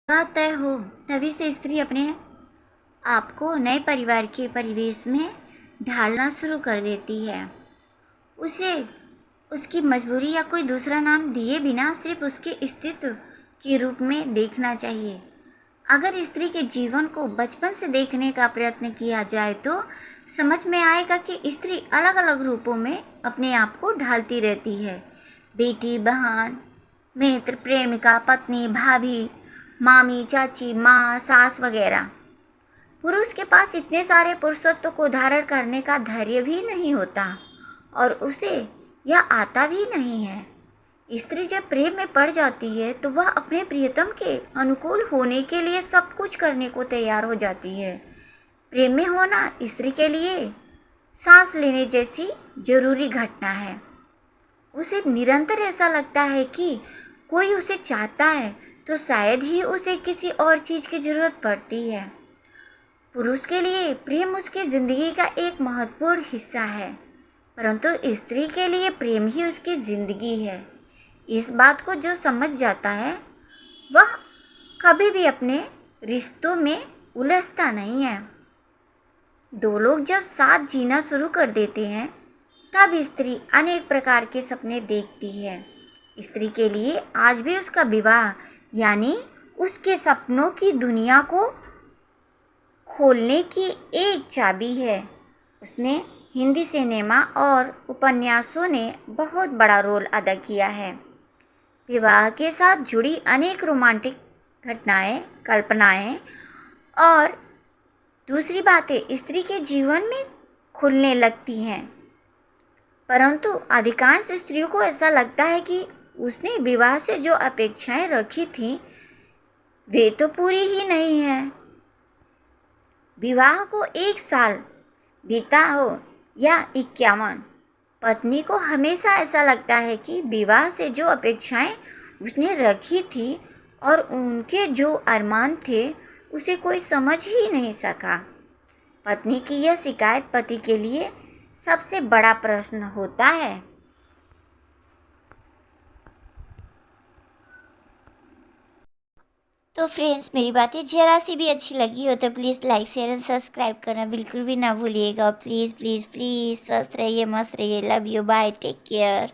बात तय हो तभी से स्त्री अपने आप को नए परिवार के परिवेश में ढालना शुरू कर देती है। उसे उसकी मजबूरी या कोई दूसरा नाम दिए बिना सिर्फ उसके अस्तित्व के रूप में देखना चाहिए। अगर स्त्री के जीवन को बचपन से देखने का प्रयत्न किया जाए तो समझ में आएगा कि स्त्री अलग अलग रूपों में अपने आप को ढालती रहती है। बेटी, बहन, मित्र, प्रेमिका, पत्नी, भाभी, मामी, चाची, माँ, सास वगैरह। पुरुष के पास इतने सारे पुरुषत्व को धारण करने का धैर्य भी नहीं होता और उसे यह आता भी नहीं है। स्त्री जब प्रेम में पड़ जाती है तो वह अपने प्रियतम के अनुकूल होने के लिए सब कुछ करने को तैयार हो जाती है। प्रेम में होना स्त्री के लिए सांस लेने जैसी जरूरी घटना है। उसे निरंतर ऐसा लगता है कि कोई उसे चाहता है तो शायद ही उसे किसी और चीज़ की ज़रूरत पड़ती है। पुरुष के लिए प्रेम उसकी ज़िंदगी का एक महत्वपूर्ण हिस्सा है, परंतु स्त्री के लिए प्रेम ही उसकी ज़िंदगी है। इस बात को जो समझ जाता है वह कभी भी अपने रिश्तों में उलझता नहीं है। दो लोग जब साथ जीना शुरू कर देते हैं तब स्त्री अनेक प्रकार के सपने देखती है। स्त्री के लिए आज भी उसका विवाह यानी उसके सपनों की दुनिया को खोलने की एक चाबी है। उसमें हिंदी सिनेमा और उपन्यासों ने बहुत बड़ा रोल अदा किया है। विवाह के साथ जुड़ी अनेक रोमांटिक घटनाएं, कल्पनाएं और दूसरी बातें स्त्री के जीवन में खुलने लगती हैं, परंतु अधिकांश स्त्रियों को ऐसा लगता है कि उसने विवाह से जो अपेक्षाएं रखी थीं वे तो पूरी ही नहीं हैं। विवाह को 1 साल बीता हो या 51, पत्नी को हमेशा ऐसा लगता है कि विवाह से जो अपेक्षाएं उसने रखी थी और उनके जो अरमान थे उसे कोई समझ ही नहीं सका। पत्नी की यह शिकायत पति के लिए सबसे बड़ा प्रश्न होता है। तो फ्रेंड्स, मेरी बातें ज़रा सी भी अच्छी लगी हो तो please like, share and subscribe करना बिल्कुल भी ना भूलिएगा। प्लीज़ प्लीज़ प्लीज़ स्वस्थ रहिए, मस्त रहिए। Love you, bye, take care.